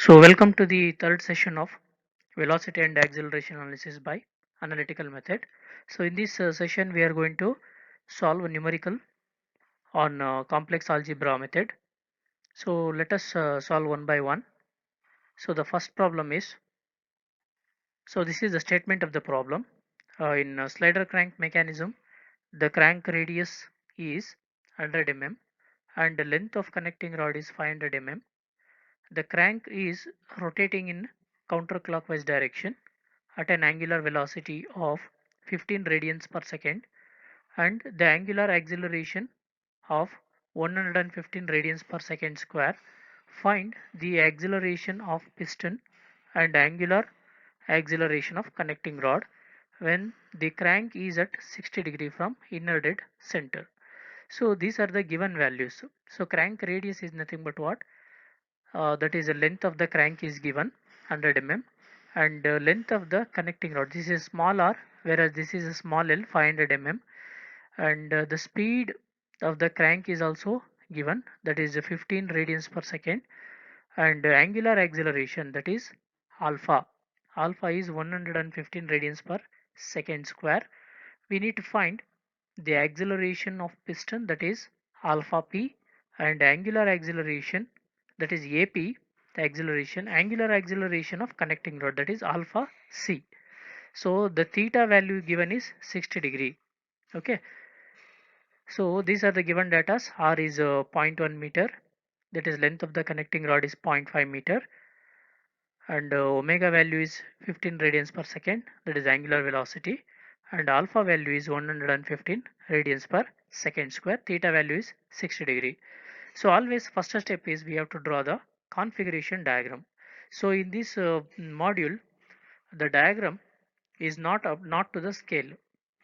So welcome to the third session of velocity and acceleration analysis by analytical method. So in this session we are going to solve a numerical on complex algebra method. So let us solve one by one. So the first problem is, so this is the statement of the problem. In slider crank mechanism, the crank radius is 100 mm and the length of connecting rod is 500 mm. The crank is rotating in counterclockwise direction at an angular velocity of 15 radians per second and the angular acceleration of 115 radians per second square. Find the acceleration of piston and angular acceleration of connecting rod when the crank is at 60 degree from inner dead center. So these are the given values. So crank radius is nothing but what? That is the length of the crank is given 100 mm and length of the connecting rod, this is small r whereas this is a small l, 500 mm, and the speed of the crank is also given, that is 15 radians per second, and angular acceleration, that is alpha. Alpha is 115 radians per second square. We need to find the acceleration of piston, that is alpha p, and angular acceleration, that is ap, the acceleration, angular acceleration of connecting rod, that is alpha c. So the theta value given is 60 degree. Okay, so these are the given data. R is 0.1 meter, that is length of the connecting rod is 0.5 meter, and omega value is 15 radians per second, that is angular velocity, and alpha value is 115 radians per second square, theta value is 60 degree. So always first step is we have to draw the configuration diagram. So in this module, the diagram is not to the scale,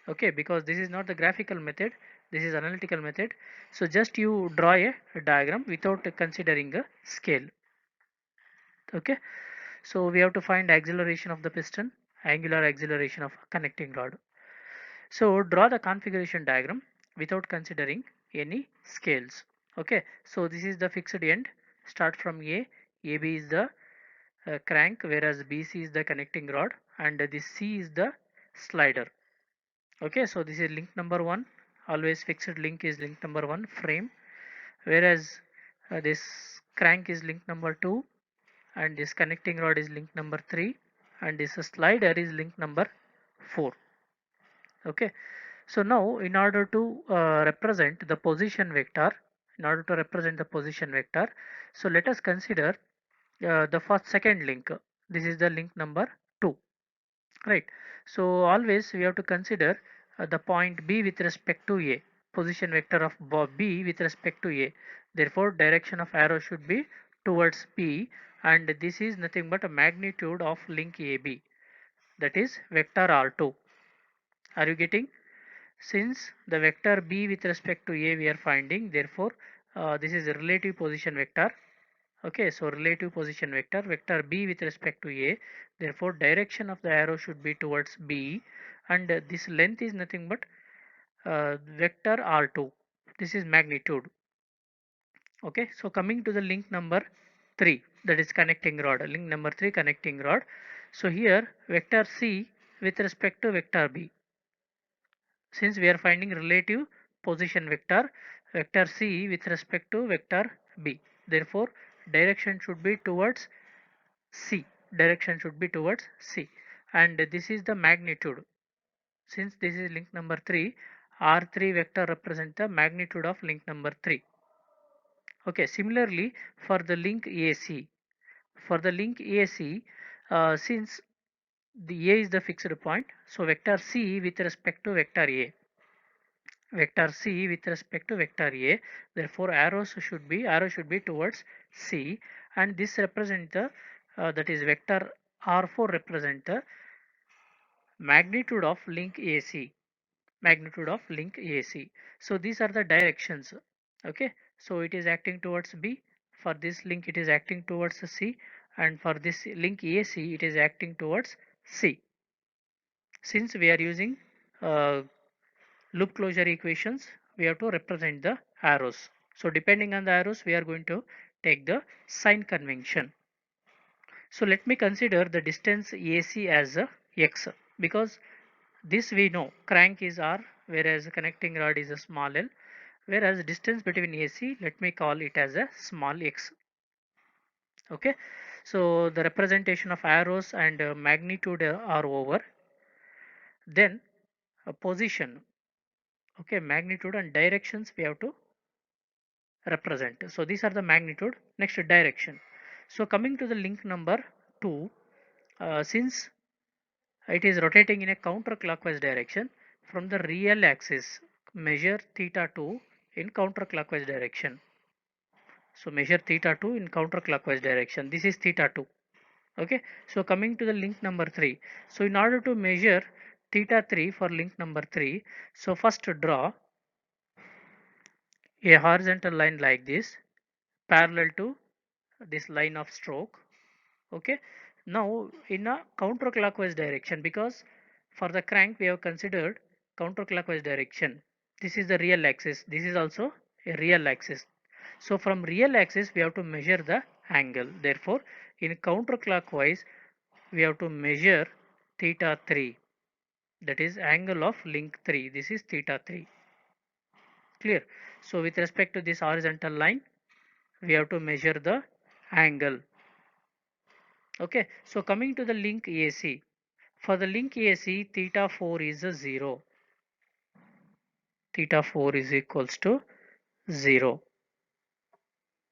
okay, because this is not the graphical method, this is analytical method. So just you draw a diagram without considering a scale. Okay, so we have to find acceleration of the piston, angular acceleration of connecting rod. So draw the configuration diagram without considering any scales. Okay, so this is the fixed end. Start from A. AB is the crank, whereas BC is the connecting rod, and this C is the slider. Okay, so this is link number one. Always fixed link is link number one, frame, whereas this crank is link number two, and this connecting rod is link number 3, and this slider is link number 4. Okay, so now in order to represent the position vector, so let us consider the first second link. This is the link number 2, right? So always we have to consider the point B with respect to A, position vector of B with respect to A. Therefore direction of arrow should be towards B, and this is nothing but a magnitude of link AB, that is vector R2. Are you getting? Since the vector B with respect to A we are finding, therefore this is a relative position vector. Okay, so relative position vector, vector B with respect to A, therefore direction of the arrow should be towards B, and this length is nothing but vector R2. This is magnitude. Okay, so coming to the link number 3, that is connecting rod, link number 3 connecting rod. So here vector C with respect to vector B, since we are finding relative position vector, vector C with respect to vector B, therefore direction should be towards C, and this is the magnitude. Since this is link number 3, R3 vector represents the magnitude of link number 3. Okay, similarly for the link AC, since the A is the fixed point, so vector C with respect to vector A, therefore arrow should be towards C, and this represent the that is vector R4 represent the magnitude of link AC, so these are the directions. Okay, so it is acting towards B, For this link it is acting towards the C, and for this link AC it is acting towards C. Since we are using uh, loop closure equations, we have to represent the arrows. So depending on the arrows, we are going to take the sign convention. So let me consider the distance AC as a x, because this we know crank is R, whereas connecting rod is a small l, whereas distance between AC, let me call it as a small x. Okay, so the representation of arrows and magnitude are over. Then position, okay, magnitude and directions we have to represent. So these are the magnitude. Next, direction. So coming to the link number 2, since it is rotating in a counterclockwise direction, from the real axis measure theta 2 in counterclockwise direction. So measure theta 2 in counterclockwise direction. This is theta 2. Okay, so coming to the link number 3. So in order to measure theta 3 for link number 3, so first draw a horizontal line like this parallel to this line of stroke. Okay, now in a counterclockwise direction, because for the crank we have considered counterclockwise direction. This is the real axis, this is also a real axis. So from real axis we have to measure the angle. Therefore in counterclockwise we have to measure theta 3, that is angle of link 3. This is theta 3. Clear? So with respect to this horizontal line we have to measure the angle. Okay, so coming to the link AC, for the link AC theta 4 is a 0. Theta 4 is equals to 0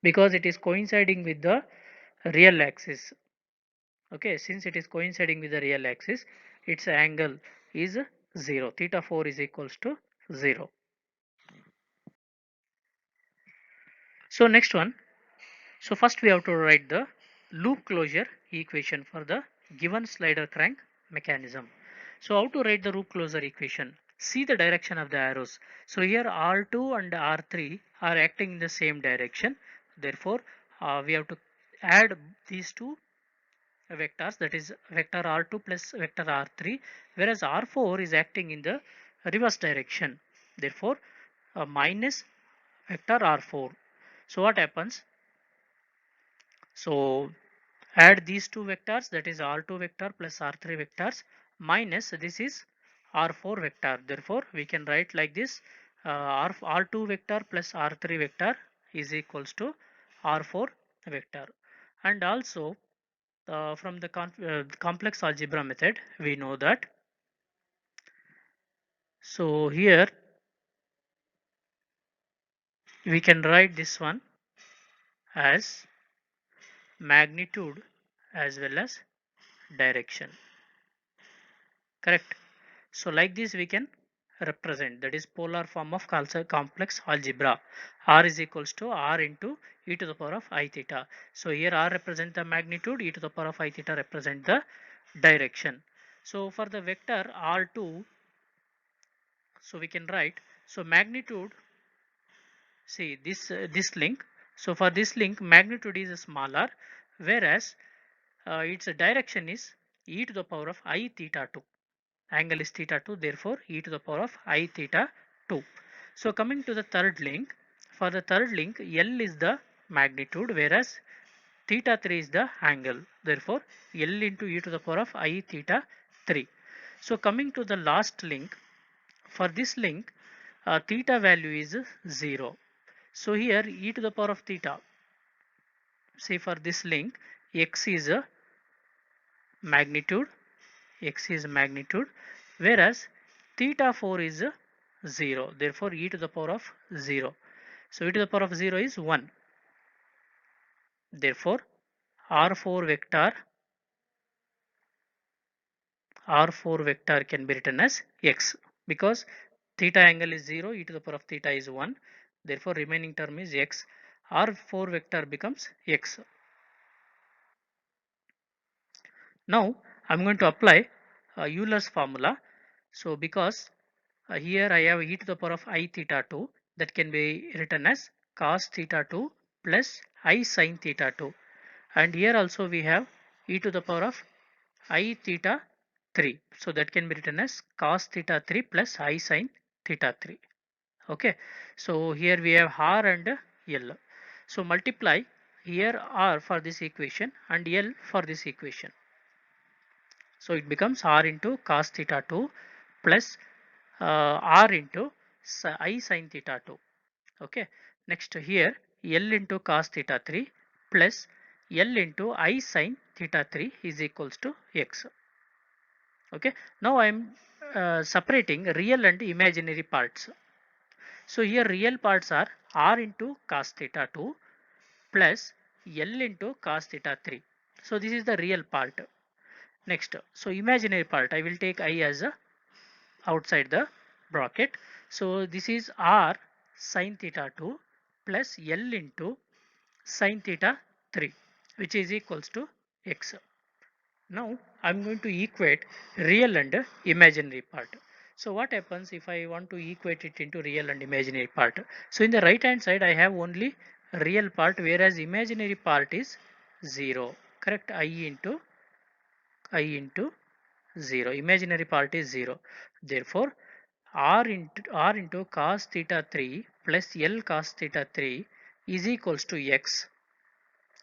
because it is coinciding with the real axis. Okay, since it is coinciding with the real axis, its angle is 0. Theta 4 is equals to 0. So next one, so first we have to write the loop closure equation for the given slider crank mechanism. So how to write the loop closure equation? See the direction of the arrows. So here R2 and R3 are acting in the same direction. Therefore, we have to add these two vectors, that is vector R2 plus vector R3, whereas R4 is acting in the reverse direction. Therefore, minus vector R4. So what happens? So add these two vectors, that is R2 vector plus R3 vectors minus this is R4 vector. Therefore we can write like this, R2 vector plus R3 vector is equals to R4 vector. And also from the complex algebra method we know that, so here we can write this one as magnitude as well as direction. Correct? So like this we can represent, that is polar form of complex algebra. R is equals to R into e to the power of I theta. So here R represent the magnitude, e to the power of I theta represent the direction. So for the vector R2, so we can write, so magnitude, see this link. So for this link magnitude is smaller, whereas its direction is e to the power of I theta 2. Angle is theta 2, therefore e to the power of I theta 2. So coming to the third link, for the third link L is the magnitude, whereas theta 3 is the angle, therefore L into e to the power of I theta 3. So coming to the last link, for this link theta value is 0. So here e to the power of theta, say for this link x is a magnitude, x is magnitude, whereas theta 4 is 0, therefore e to the power of 0. So e to the power of 0 is 1. Therefore r4 vector can be written as x, because theta angle is 0, e to the power of theta is 1, therefore remaining term is x. R4 vector becomes x. Now I'm going to apply Euler's formula. So because here I have e to the power of I theta 2, that can be written as cos theta 2 plus I sine theta 2, and here also we have e to the power of I theta 3. So that can be written as cos theta 3 plus I sine theta 3. Okay, so here we have R and L. So multiply here R for this equation and L for this equation. So it becomes R into cos theta 2 plus R into I sine theta 2. Okay, next here L into cos theta 3 plus L into I sine theta 3 is equals to X. Okay, now I am separating real and imaginary parts. So here real parts are R into cos theta 2 plus L into cos theta 3. So this is the real part. Next, so imaginary part, I will take I as a outside the bracket. So this is R sin theta 2 plus L into sin theta 3, which is equals to X. Now I'm going to equate real and imaginary part. So what happens if I want to equate it into real and imaginary part? So in the right hand side I have only real part, whereas imaginary part is 0. Correct? I into 0. Imaginary part is 0. Therefore R into cos theta 3 plus L cos theta 3 is equals to X.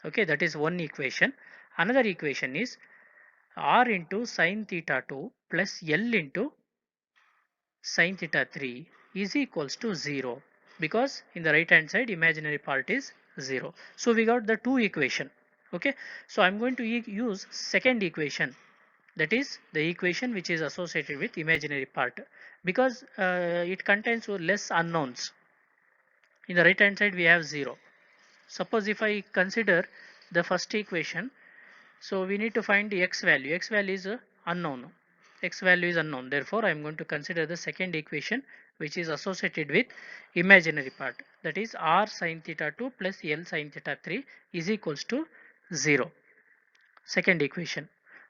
Okay, that is one equation. Another equation is R into sin theta 2 plus L into sin theta 3 is equals to 0, because in the right hand side imaginary part is 0. So we got the two equation. Okay, so I'm going to use second equation, that is the equation which is associated with imaginary part, because it contains less unknowns. In the right hand side we have 0. Suppose if I consider the first equation, so we need to find the x value. X value is unknown. X value is unknown. Therefore, I am going to consider the second equation which is associated with imaginary part. That is r sin theta 2 plus L sin theta 3 is equals to 0. Second equation,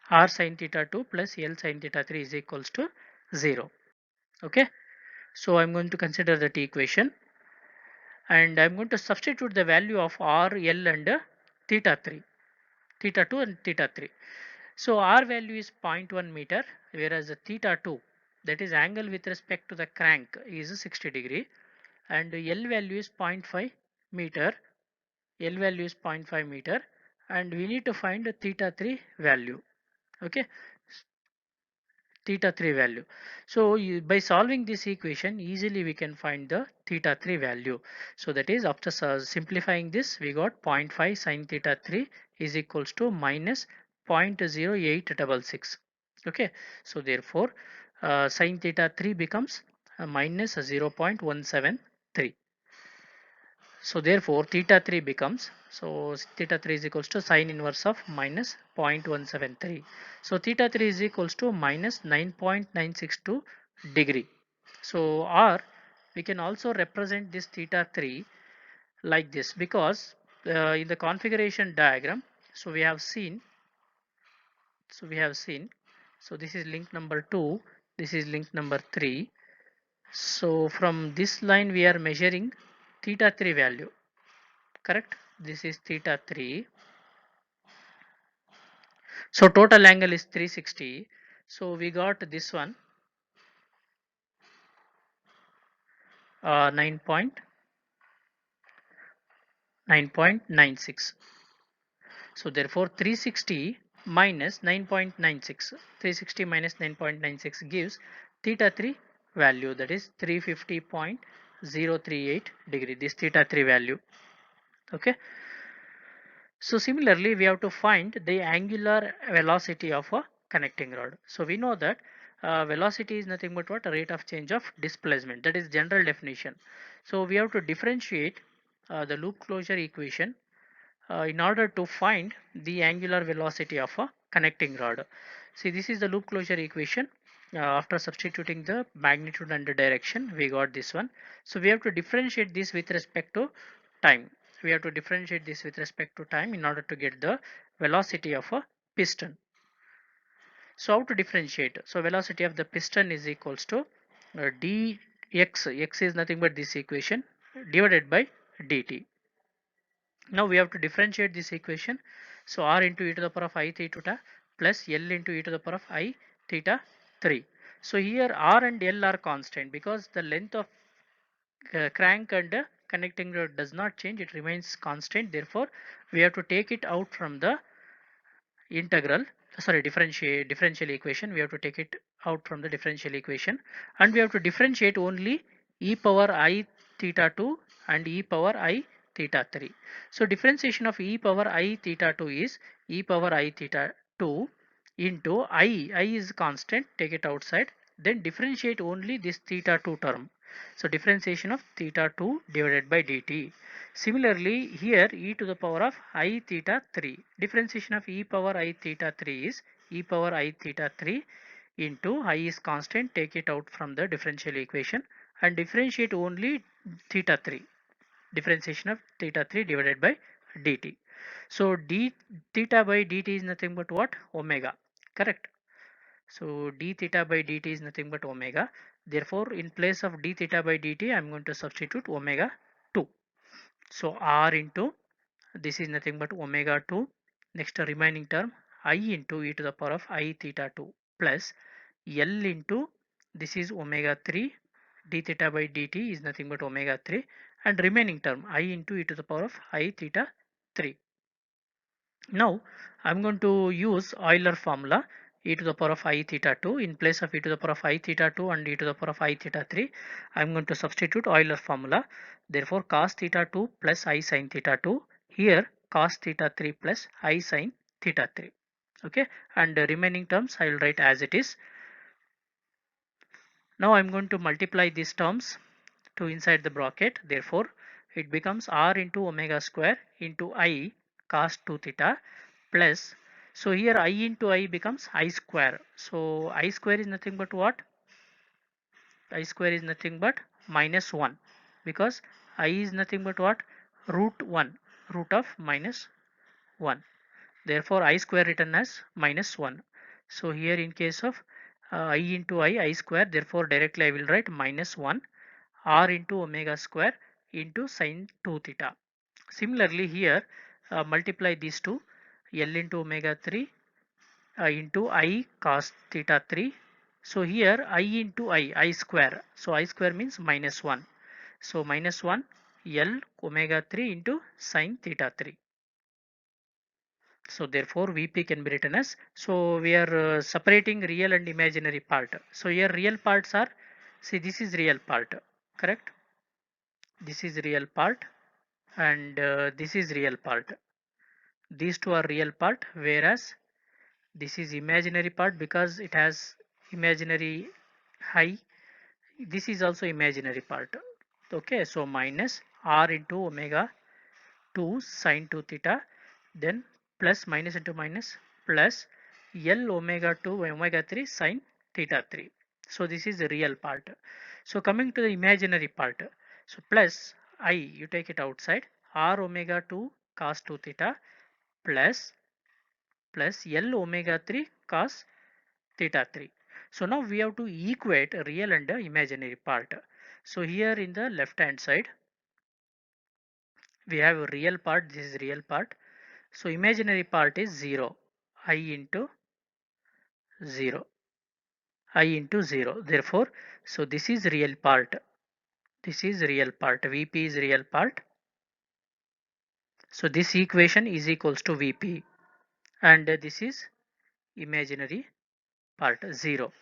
r sin theta 2 plus L sin theta 3 is equals to 0. Okay. So I am going to consider that equation, and I am going to substitute the value of r, L and theta 3. Theta 2 and theta 3. So R value is 0.1 meter, whereas the theta 2, that is angle with respect to the crank, is 60 degree, and L value is 0.5 meter. L value is 0.5 meter, and we need to find the theta 3 value. Okay, theta 3 value. So by solving this equation, easily we can find the theta 3 value. So that is, after simplifying this, we got 0.5 sin theta 3 is equals to minus 0.0866. Okay, so therefore sin theta 3 becomes minus 0.173. So therefore theta 3 becomes, so theta 3 is equals to sine inverse of minus 0.173. So theta 3 is equals to minus 9.962 degree. So or we can also represent this theta 3 like this, because in the configuration diagram, so we have seen, so this is link number 2, this is link number 3. So from this line we are measuring theta 3 value. Correct, this is theta 3. So total angle is 360. So we got this one 9.96. So therefore 360 minus 9.96, 360 minus 9.96 gives theta 3 value, that is 350.038 degree, this theta 3 value. Okay, so similarly we have to find the angular velocity of a connecting rod. So we know that velocity is nothing but what, a rate of change of displacement, that is general definition. So we have to differentiate the loop closure equation in order to find the angular velocity of a connecting rod. See, this is the loop closure equation. After substituting the magnitude and the direction, we got this one. So we have to differentiate this with respect to time. We have to differentiate this with respect to time in order to get the velocity of a piston. So how to differentiate? So velocity of the piston is equals to dx. X is nothing but this equation divided by dt. Now we have to differentiate this equation. So r into e to the power of I theta plus L into e to the power of I theta 3. So here r and L are constant because the length of crank and connecting rod does not change, it remains constant. Therefore we have to take it out from the integral, sorry, differential equation. We have to take it out from the differential equation, and we have to differentiate only e power I theta 2 and e power I theta 3. So differentiation of e power I theta 2 is e power I theta 2 into I is constant, take it outside, then differentiate only this theta 2 term. So differentiation of theta 2 divided by dt. Similarly, here e to the power of I theta 3. Differentiation of e power I theta 3 is e power I theta 3 into I is constant, take it out from the differential equation and differentiate only theta 3. Differentiation of theta 3 divided by dt. So d theta by dt is nothing but what? Omega. Correct. So d theta by dt is nothing but omega. Therefore, in place of d theta by dt, I am going to substitute omega 2. So r into, this is nothing but omega 2. Next remaining term I into e to the power of I theta 2 plus L into, this is omega 3, d theta by dt is nothing but omega 3, and remaining term I into e to the power of I theta 3. Now I'm going to use Euler formula, e to the power of I theta 2 in place of e to the power of I theta 2 and e to the power of I theta 3. I'm going to substitute Euler formula. Therefore cos theta 2 plus I sin theta 2. Here cos theta 3 plus I sin theta 3. Okay, and the remaining terms I will write as it is. Now I'm going to multiply these terms to inside the bracket. Therefore it becomes r into omega square into I cos 2 theta plus, so here I into I becomes I square. So I square is nothing but what? I square is nothing but minus 1, because I is nothing but what? Root 1, root of minus 1. Therefore I square written as minus 1. So here in case of I into I square, therefore directly I will write minus 1 r into omega square into sin 2 theta. Similarly here multiply these two, L into omega 3 into I cos theta 3. So here I into I square. So I square means minus 1. So minus 1 L omega 3 into sin theta 3. So therefore Vp can be written as, so we are separating real and imaginary part. So here real parts are, see this is real part, correct? This is real part and this is real part. These two are real part, whereas this is imaginary part because it has imaginary high. This is also imaginary part. Okay, so minus r into omega 2 sine 2 theta, then plus minus into minus plus L omega 2 omega 3 sine theta 3. So this is the real part. So coming to the imaginary part, so plus I, you take it outside, r omega 2 cos 2 theta plus L omega 3 cos theta 3. So now we have to equate real and imaginary part. So here in the left hand side we have a real part, this is real part. So imaginary part is 0, I into 0, I into 0. Therefore, so this is real part, this is real part, Vp is real part. So this equation is equals to Vp, and this is imaginary part 0.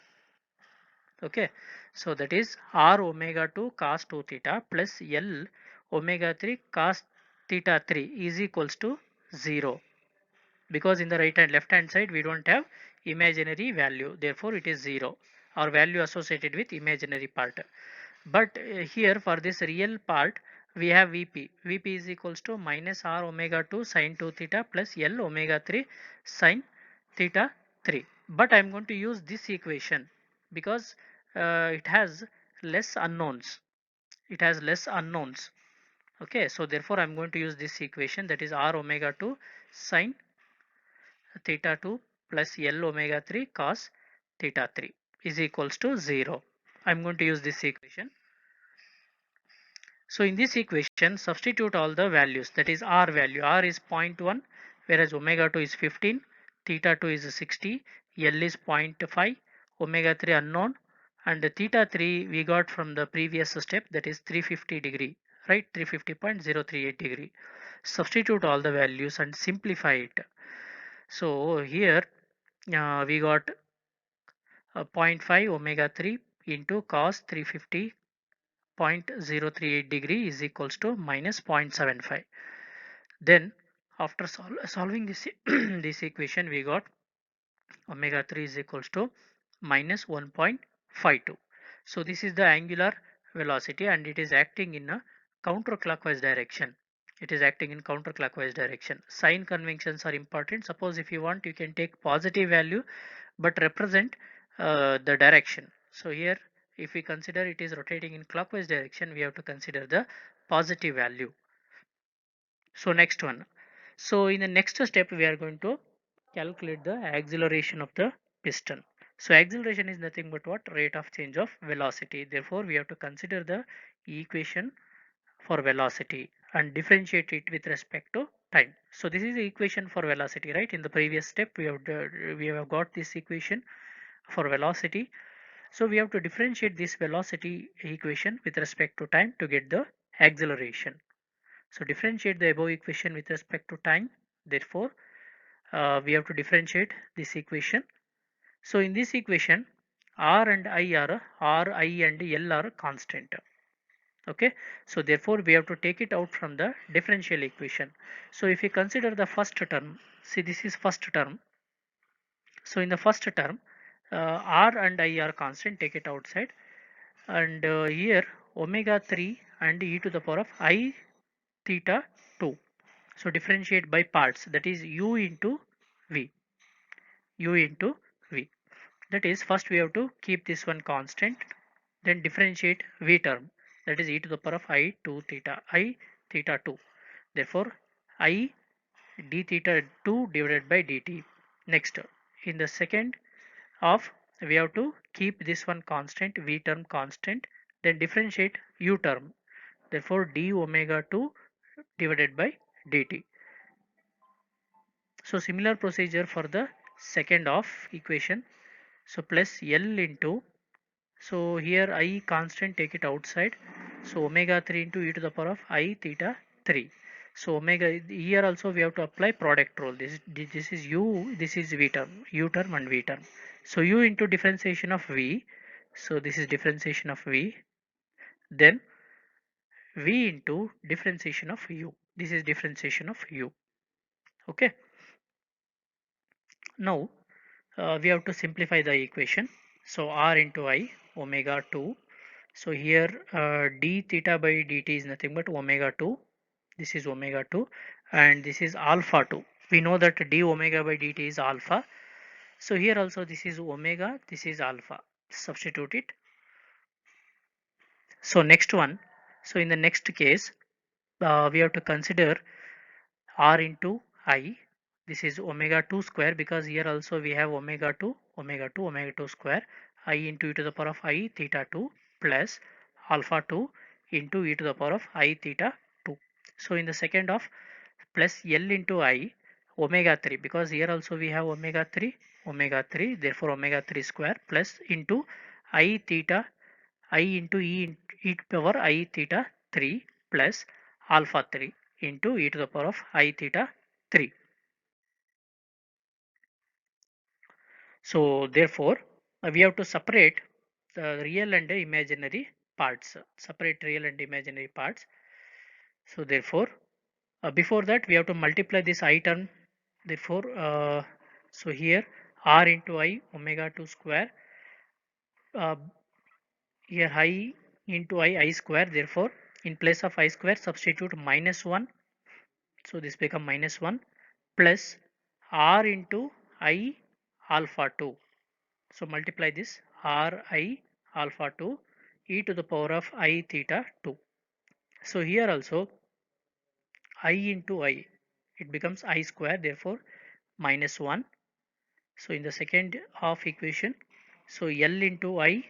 Okay, so that is r omega 2 cos 2 theta plus L omega 3 cos theta 3 is equals to 0, because in the right and left hand side we don't have imaginary value, therefore it is 0 or value associated with imaginary part. But here for this real part we have Vp is equals to minus r omega 2 sin 2 theta plus L omega 3 sin theta 3. But I am going to use this equation because it has less unknowns, it has less unknowns. Okay, so therefore I am going to use this equation, that is r omega 2 sin theta 2 plus L omega 3 cos theta 3 is equals to 0. I am going to use this equation. So in this equation, substitute all the values, that is r value. R is 0.1, whereas omega 2 is 15, theta 2 is 60, L is 0.5, omega 3 unknown, and the theta 3 we got from the previous step, that is 350 degree, right? 350.038 degree. Substitute all the values and simplify it. So here we got 0.5 omega 3 into cos 350.038 degree is equals to minus 0.75. Then after solving this this equation, we got omega 3 is equals to minus 1.52. So this is the angular velocity and it is acting in a counterclockwise direction. It is acting in counterclockwise direction. Sign conventions are important. Suppose if you want, you can take positive value but represent the direction. So here if we consider it is rotating in clockwise direction, we have to consider the positive value. So next one. So in the next step, we are going to calculate the acceleration of the piston. So acceleration is nothing but what? Rate of change of velocity. Therefore, we have to consider the equation for velocity and differentiate it with respect to time. So this is the equation for velocity, right? In the previous step, we have got this equation for velocity. So we have to differentiate this velocity equation with respect to time to get the acceleration. So differentiate the above equation with respect to time. Therefore, we have to differentiate this equation. So in this equation, R and I are R, I and L are constant. Okay. So therefore, we have to take it out from the differential equation. So if you consider the first term, see this is first term. So in the first term, R and I are constant. Take it outside. And here omega 3 and e to the power of I theta 2. So differentiate by parts, that is u into v, u into v. That is first we have to keep this one constant, then differentiate v term, that is e to the power of I 2 theta, I theta 2. Therefore I d theta 2 divided by dt. Next in the second of we have to keep this one constant, v term constant, then differentiate u term. Therefore d omega 2 divided by dt. So similar procedure for the second of equation. So plus L into, so here I constant, take it outside. So omega 3 into e to the power of I theta 3. So omega, here also we have to apply product rule. This is u, this is v term, u term and v term. So u into differentiation of v. So this is differentiation of v. Then v into differentiation of u. This is differentiation of u. Okay. Now we have to simplify the equation. So r into I omega 2. So here d theta by dt is nothing but omega 2. This is omega 2 and this is alpha 2. We know that d omega by dt is alpha. So here also this is omega, this is alpha. Substitute it. So next one. So in the next case, we have to consider r into I. This is omega 2 square, because here also we have omega 2, omega 2 square, I into e to the power of I theta 2 plus alpha 2 into e to the power of I theta 2. So in the second of plus L into I omega 3, because here also we have omega 3, therefore omega 3 square plus into I theta, I into e to the power I theta 3 plus alpha 3 into e to the power of I theta 3. So therefore we have to separate the real and the imaginary parts. Separate real and imaginary parts. So therefore before that we have to multiply this I term. Therefore so here r into I omega 2 square, uh, here I into I square, therefore in place of I square substitute minus 1. So this become minus 1 plus r into I alpha 2. So multiply this r I alpha 2 e to the power of I theta 2. So here also I into I, it becomes I square, therefore minus 1. So in the second half equation, so L into I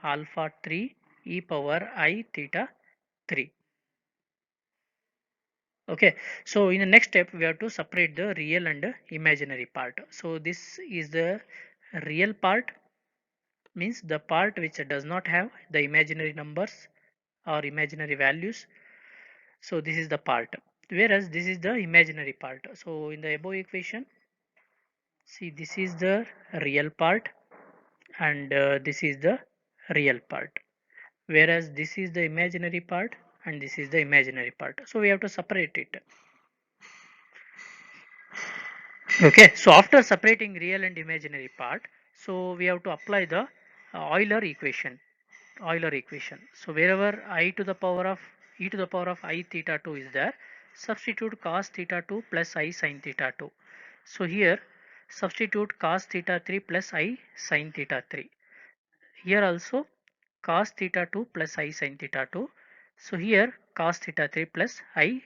alpha 3 e power I theta 3. Okay, so in the next step we have to separate the real and imaginary part. So this is the real part, means the part which does not have the imaginary numbers or imaginary values. So this is the part, whereas this is the imaginary part. So in the above equation, see, this is the real part and this is the real part, whereas this is the imaginary part and this is the imaginary part. So we have to separate it. Okay, so after separating real and imaginary part, so we have to apply the Euler equation. Euler equation. So wherever I to the power of e to the power of I theta 2 is there, substitute cos theta 2 plus I sin theta 2. So here substitute cos theta 3 plus I sin theta 3. Here also cos theta 2 plus I sin theta 2. So here cos theta 3 plus I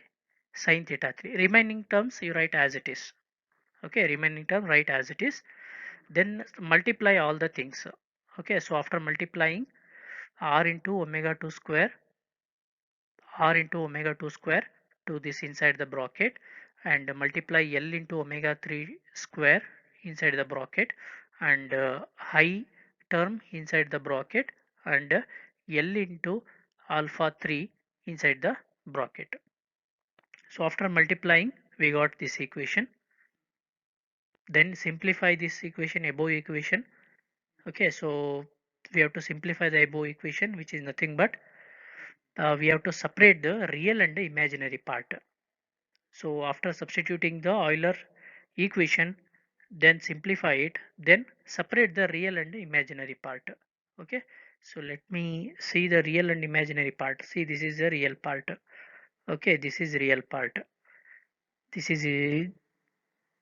sin theta 3. Remaining terms you write as it is. Okay, remaining term write as it is. Then multiply all the things. Okay, so after multiplying r into omega 2 square, r into omega 2 square to this inside the bracket, and multiply L into omega 3 square inside the bracket, and high term inside the bracket, and L into alpha 3 inside the bracket. So after multiplying we got this equation. Then simplify this equation, above equation. Okay, so we have to simplify the above equation, which is nothing but we have to separate the real and the imaginary part. So after substituting the Euler equation, then simplify it, then separate the real and imaginary part. Okay, so let me see the real and imaginary part. See, this is the real part. Okay, this is real part. This is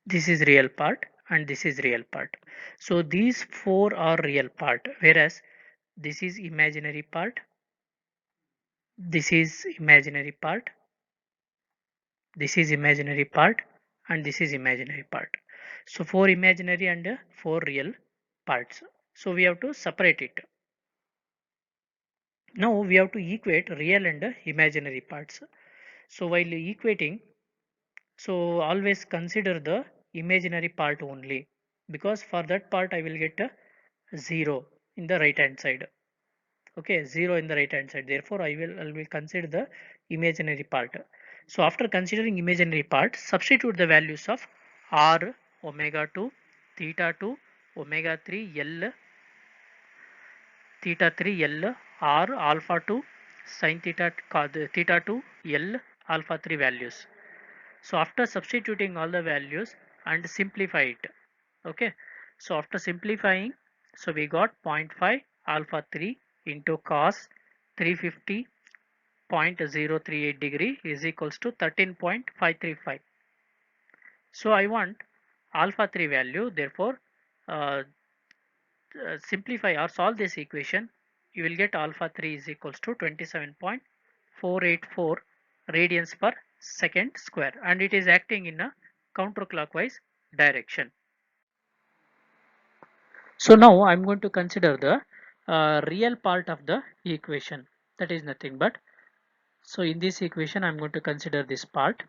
this is real part and this is real part. So these four are real part, whereas this is imaginary part, this is imaginary part, this is imaginary part, and this is imaginary part. So four imaginary and four real parts. So we have to separate it. Now we have to equate real and imaginary parts. So while equating, so always consider the imaginary part only, because for that part I will get a 0 in the right hand side. Okay, 0 in the right hand side, therefore I will consider the imaginary part. So after considering imaginary part, substitute the values of r omega 2 theta 2 omega 3 L theta 3 L r alpha 2 sin theta 2 L alpha 3 values. So after substituting all the values and simplify it. Okay, so after simplifying, so we got 0.5 alpha 3 into cos 350.038 degree is equals to 13.535. So I want alpha 3 value, therefore uh, simplify or solve this equation. You will get alpha 3 is equals to 27.484 radians per second square, and it is acting in a counterclockwise direction. So now I'm going to consider the real part of the equation, that is nothing but, so in this equation I'm going to consider this part.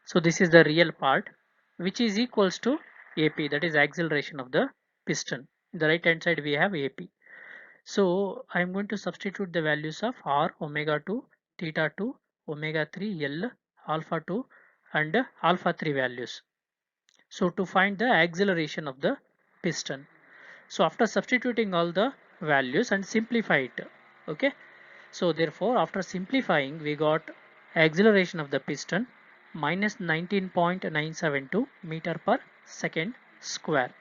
So this is the real part, which is equals to AP, that is acceleration of the piston. In the right hand side we have AP. So I'm going to substitute the values of r omega 2 theta 2 omega 3 L alpha 2 and alpha 3 values. So to find the acceleration of the piston. So after substituting all the values and simplify it. Okay. So therefore after simplifying we got acceleration of the piston minus 19.972 meter per second square.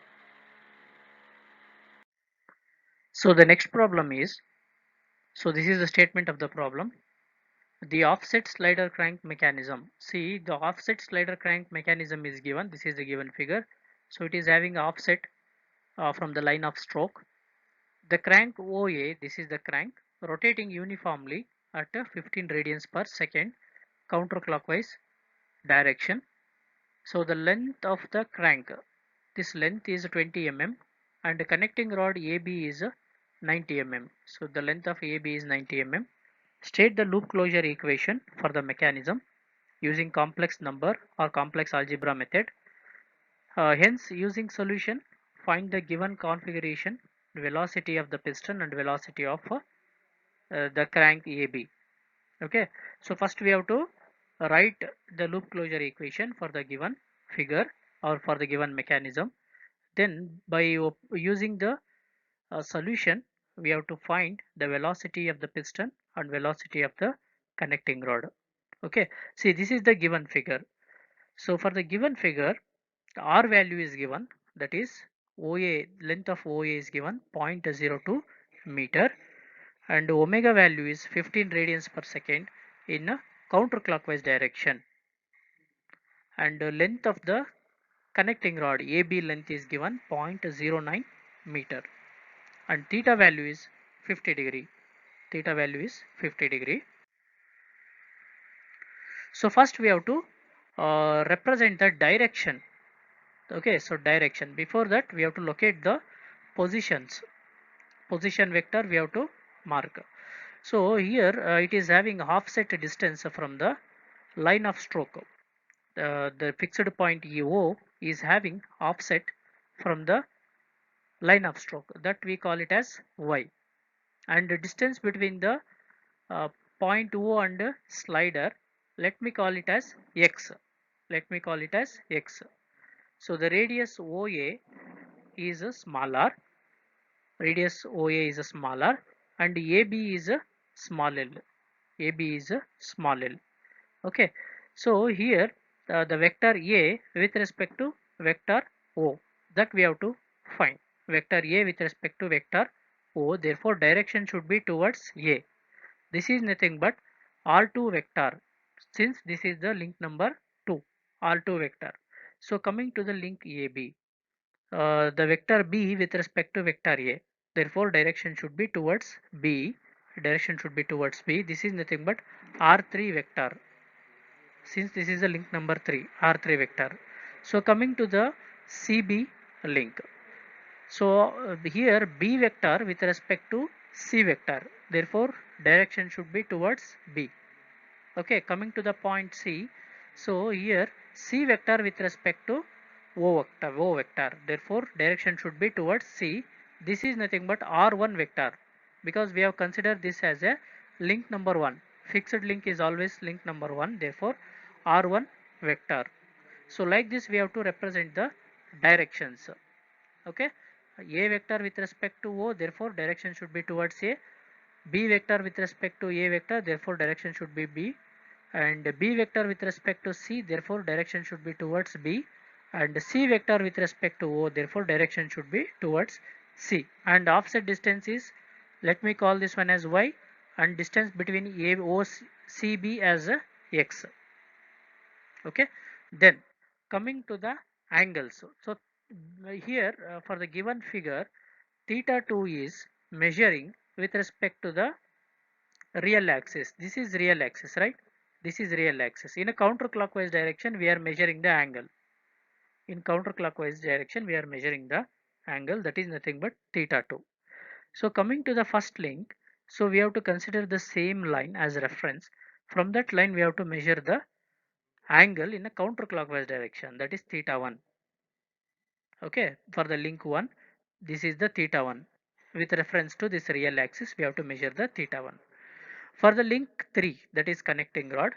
So the next problem is, so this is the statement of the problem. The offset slider crank mechanism. See, the offset slider crank mechanism is given. This is the given figure. So it is having offset from the line of stroke. The crank OA, this is the crank, rotating uniformly at 15 radians per second counterclockwise direction. So the length of the crank, this length is 20 mm, and the connecting rod AB is 90 mm. So the length of AB is 90 mm. State the loop closure equation for the mechanism using complex number or complex algebra method. Hence, using solution, find the given configuration, velocity of the piston and velocity of the crank AB. Okay, so first we have to write the loop closure equation for the given figure or for the given mechanism. Then by using the solution, we have to find the velocity of the piston and velocity of the connecting rod. Okay, see, this is the given figure. So for the given figure, the R value is given, that is OA, length of OA is given 0.02 meter, and omega value is 15 radians per second in a counterclockwise direction, and the length of the connecting rod AB length is given 0.09 meter, and theta value is 50 degree. Theta value is 50 degree. So first we have to represent the direction. Okay, so direction, before that we have to locate the positions. Position vector we have to mark. So here it is having offset distance from the line of stroke. The fixed point EO is having offset from the line of stroke, that we call it as Y, and the distance between the uh, point O and slider, let me call it as X. Let me call it as X. So the radius OA is smaller, radius OA is smaller, and AB is a small l. AB is a small l. Okay, so here the vector A with respect to vector O, that we have to find. Vector A with respect to vector O, therefore direction should be towards A. This is nothing but R2 vector, since this is the link number 2, R2 vector. So coming to the link AB, the vector B with respect to vector A, therefore direction should be towards B. Direction should be towards B. This is nothing but R3 vector, since this is a link number 3, R3 vector. So coming to the CB link. So here B vector with respect to C vector, therefore direction should be towards B. Okay, coming to the point C. So here C vector with respect to O vector, therefore direction should be towards C. This is nothing but R1 vector, because we have considered this as a link number 1. Fixed link is always link number 1, therefore R1 vector. So like this we have to represent the directions. Okay, A vector with respect to O, therefore direction should be towards A. B vector with respect to A vector, therefore direction should be B, and B vector with respect to C, therefore direction should be towards B, and C vector with respect to O, therefore direction should be towards C, and offset distance is, let me call this one as Y, and distance between CB as X. Okay, then coming to the angles. So here for the given figure, theta 2 is measuring with respect to the real axis. This is real axis, right? This is real axis. In a counterclockwise direction we are measuring the angle. In counterclockwise direction we are measuring the angle, that is nothing but theta 2. So coming to the first link, so we have to consider the same line as reference. From that line we have to measure the angle in a counterclockwise direction, that is theta 1. Okay, for the link 1, this is the theta 1. With reference to this real axis we have to measure the theta 1. For the link 3, that is connecting rod,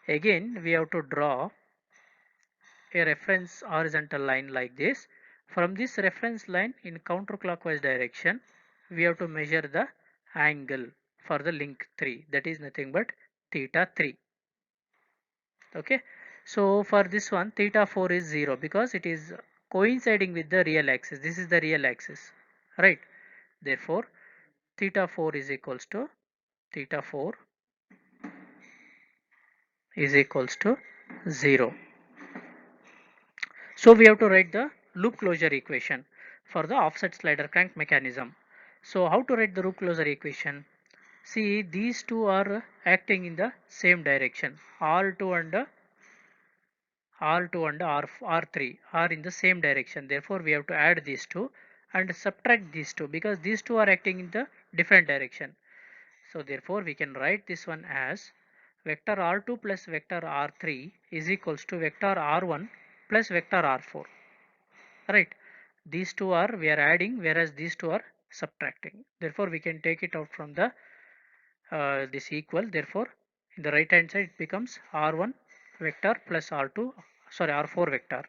again we have to draw a reference horizontal line like this. From this reference line in counterclockwise direction we have to measure the angle for the link 3, that is nothing but theta 3. Okay, so for this one theta 4 is 0, because it is coinciding with the real axis. This is the real axis, right? Therefore theta 4 is equals to, theta 4 is equals to 0. So we have to write the loop closure equation for the offset slider crank mechanism. So how to write the loop closure equation? See, these two are acting in the same direction. R2 and R2 and R3 are in the same direction. Therefore we have to add these two, and subtract these two because these two are acting in the different direction. So therefore we can write this one as vector r2 plus vector r3 is equals to vector r1 plus vector r4. Right, these two are we are adding whereas these two are subtracting. Therefore we can take it out from the this equal. Therefore in the right hand side it becomes r1 vector plus r2, sorry, r4 vector.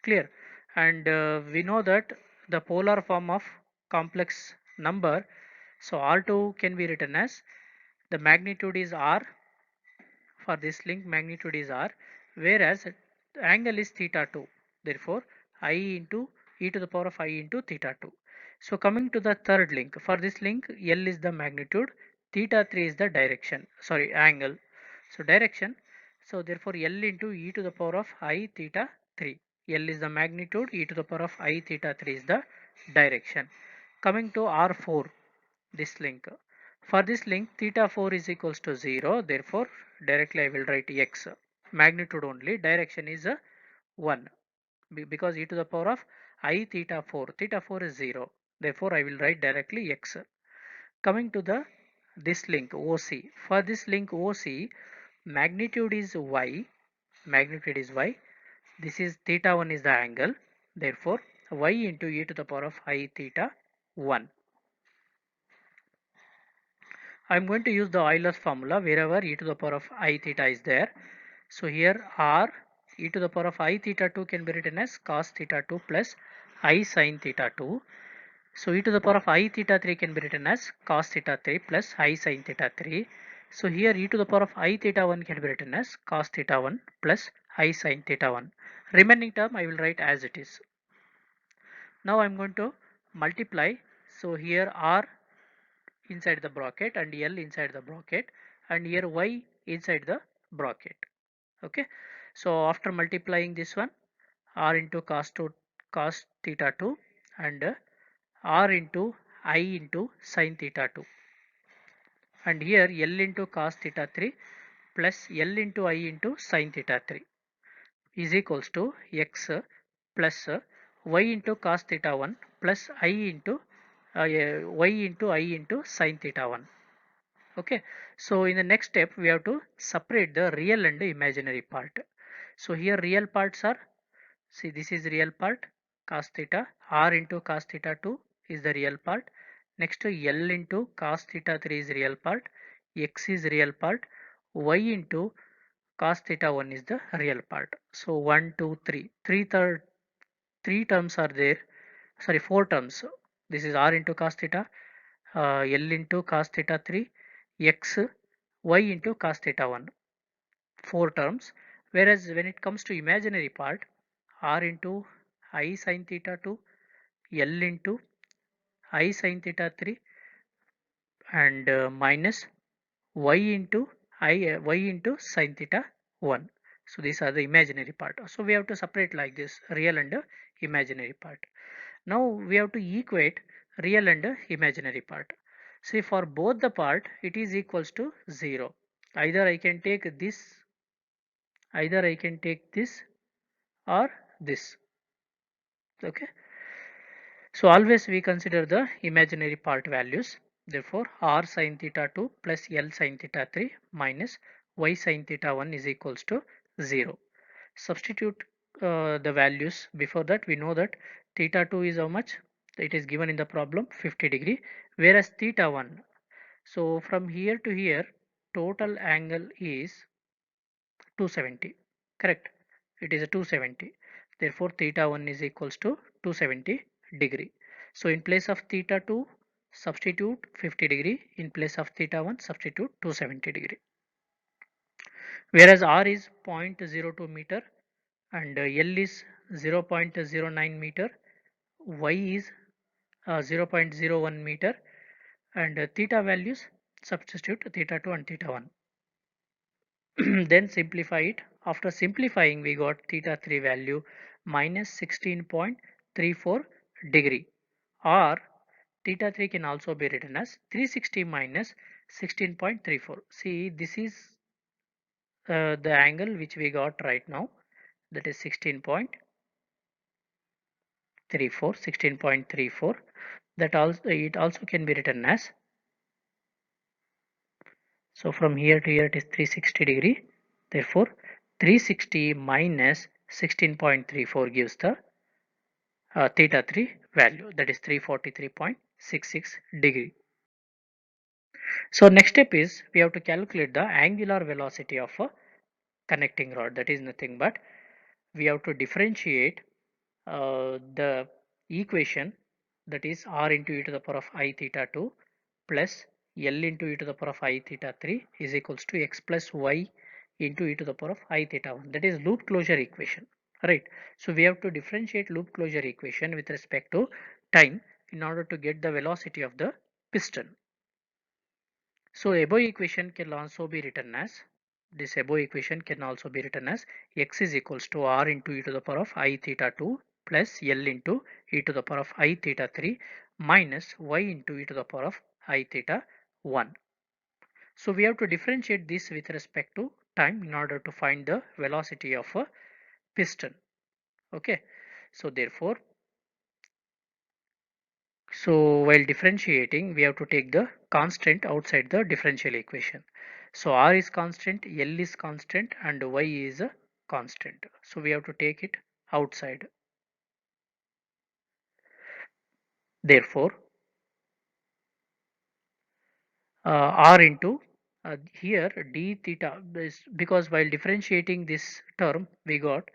Clear. And we know that the polar form of complex number, so r2 can be written as the magnitude is r. For this link magnitude is r, whereas the angle is theta 2. Therefore I into e to the power of I into theta 2. So coming to the third link, for this link L is the magnitude, theta 3 is the direction, sorry, angle. So direction, so therefore L into e to the power of I theta 3. L is the magnitude, e to the power of I theta 3 is the direction. Coming to R4, this link. For this link theta 4 is equals to 0, therefore directly I will write x, magnitude only, direction is 1 because e to the power of I theta 4 is 0, therefore I will write directly x. Coming to the this link OC, for this link OC magnitude is y, magnitude is y, this is theta 1 is the angle, therefore y into e to the power of I theta 1. I am going to use the Euler's formula wherever e to the power of I theta is there. So here r e to the power of I theta 2 can be written as cos theta 2 plus I sin theta 2. So e to the power of I theta 3 can be written as cos theta 3 plus I sin theta 3. So here e to the power of I theta 1 can be written as cos theta 1 plus I sin theta 1. Remaining term I will write as it is. Now I am going to multiply. So here r inside the bracket and L inside the bracket and here Y inside the bracket. Okay, so after multiplying this one, R into cos theta 2 and R into I into sin theta 2, and here L into cos theta 3 plus L into I into sin theta 3 is equals to x plus y into cos theta 1 plus I into y into I into sin theta 1. Okay, so in the next step we have to separate the real and the imaginary part. So here real parts are, see, this is real part cos theta, r into cos theta 2 is the real part, next to L into cos theta 3 is real part, x is real part, y into cos theta 1 is the real part. So 1 2 3 three terms are there, sorry, four terms. This is r into cos theta, L into cos theta 3, x, y into cos theta 1, four terms. Whereas when it comes to imaginary part, r into I sin theta 2, L into I sin theta 3 and minus y into y into sin theta 1. So these are the imaginary part. So we have to separate like this, real and imaginary part. Now we have to equate real and imaginary part. See, for both the part it is equals to 0. Either I can take this, either I can take this or this. Okay. So always we consider the imaginary part values. Therefore r sin theta 2 plus L sin theta 3 minus y sin theta 1 is equals to 0. Substitute the values. Before that we know that theta 2 is how much? It is given in the problem 50 degree, whereas theta 1. So from here to here total angle is 270. Correct? It is a 270. Therefore theta 1 is equals to 270 degree. So in place of theta 2 substitute 50 degree, in place of theta 1 substitute 270 degree. Whereas r is 0.02 meter and L is 0.09 meter, y is 0.01 meter, and theta values substitute theta 2 and theta 1. Then simplify it. After simplifying we got theta 3 value minus 16.34 degree, or theta 3 can also be written as 360 minus 16.34. See, this is the angle which we got right now, that is 16.34. 16.34. That also, it also can be written as, so from here to here it is 360 degree. Therefore 360 minus 16.34 gives the theta 3 value, that is 343.66 degree. So next step is we have to calculate the angular velocity of a connecting rod. That is nothing but we have to differentiate the equation, that is r into e to the power of I theta 2 plus L into e to the power of I theta 3 is equals to x plus y into e to the power of I theta 1. That is loop closure equation, right? So we have to differentiate loop closure equation with respect to time in order to get the velocity of the piston. So above equation can also be written as, this above equation can also be written as x is equals to r into e to the power of I theta 2 plus L into e to the power of I theta 3 minus y into e to the power of I theta 1. So we have to differentiate this with respect to time in order to find the velocity of a piston. Okay. So therefore, so while differentiating, we have to take the constant outside the differential equation. So r is constant, L is constant, and y is a constant. So we have to take it outside. Therefore, r into here d theta is, because while differentiating this term we got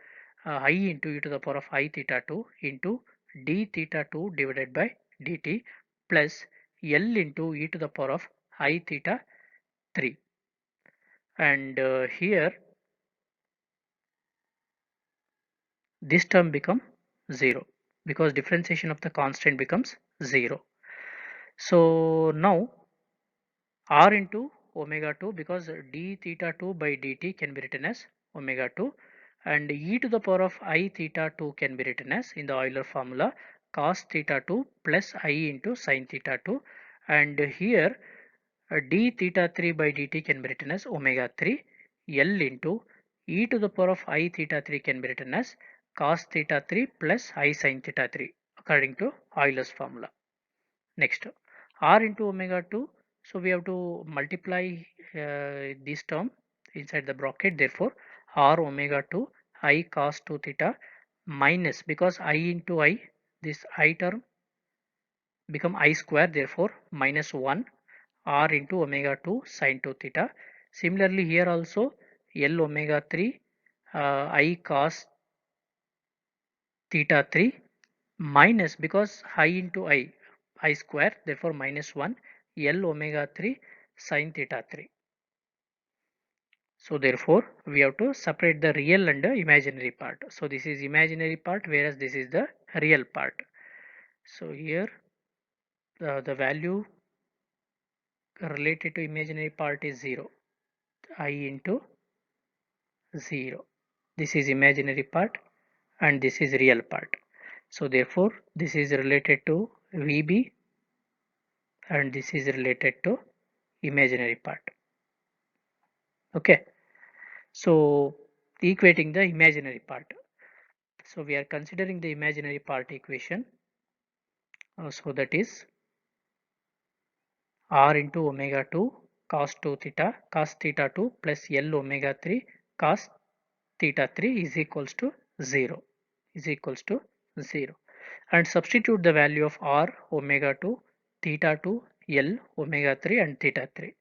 I into e to the power of I theta 2 into d theta 2 divided by dt plus L into e to the power of I theta 3, and here this term become 0 because differentiation of the constant becomes 0. So now r into omega 2, because d theta 2 by dt can be written as omega 2, and e to the power of I theta 2 can be written as, in the Euler formula, cos theta 2 plus I into sin theta 2, and here d theta 3 by dt can be written as omega 3. L into e to the power of I theta 3 can be written as cos theta 3 plus I sin theta 3 according to Euler's formula. Next, r into omega 2. So we have to multiply this term inside the bracket. Therefore, r omega 2 I cos 2 theta minus, because I into I, this I term become I square. Therefore, minus 1 r into omega 2 sin 2 theta. Similarly, here also L omega 3 I cos theta 3 minus, because I into I square, therefore minus 1 L omega 3 sin theta 3. So therefore we have to separate the real and the imaginary part. So this is imaginary part, whereas this is the real part. So here the value related to imaginary part is 0, I into 0. This is imaginary part and this is real part. So therefore this is related to VB and this is related to imaginary part. Okay, so equating the imaginary part. So we are considering the imaginary part equation. So that is r into omega 2 cos 2 theta cos theta 2 plus L omega 3 cos theta 3 is equals to 0, is equals to 0, and substitute the value of r omega 2 theta 2 L omega 3 and theta 3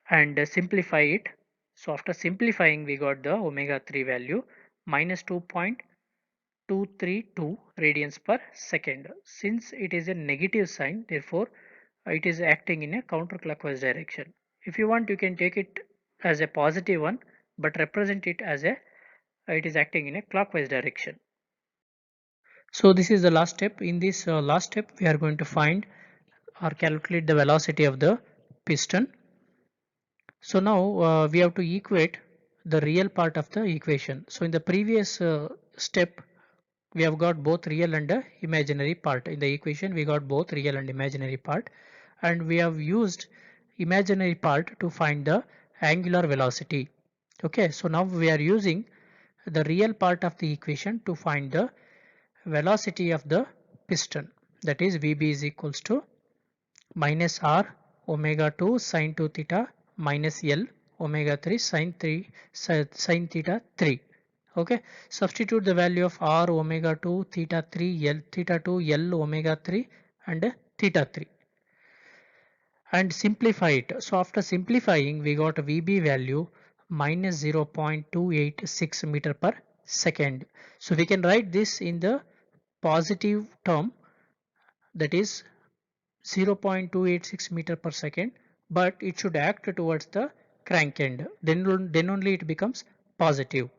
and simplify it. So after simplifying we got the omega 3 value minus 2.232 radians per second. Since it is a negative sign, therefore it is acting in a counterclockwise direction. If you want, you can take it as a positive one, but represent it as a, it is acting in a clockwise direction. So this is the last step. In this last step we are going to find or calculate the velocity of the piston. So now we have to equate the real part of the equation. So in the previous step we have got both real and imaginary part. In the equation we got both real and imaginary part, and we have used imaginary part to find the angular velocity. Okay, so now we are using the real part of the equation to find the velocity of the piston, that is Vb is equals to minus r omega 2 sine 2 theta minus L omega 3 sine theta 3. Okay, substitute the value of r omega 2 theta 3 L theta 2 L omega 3 and theta 3 and simplify it. So after simplifying we got a Vb value minus 0.286 meter per second. So we can write this in the positive term, that is 0.286 meter per second, but it should act towards the crank end, then only it becomes positive.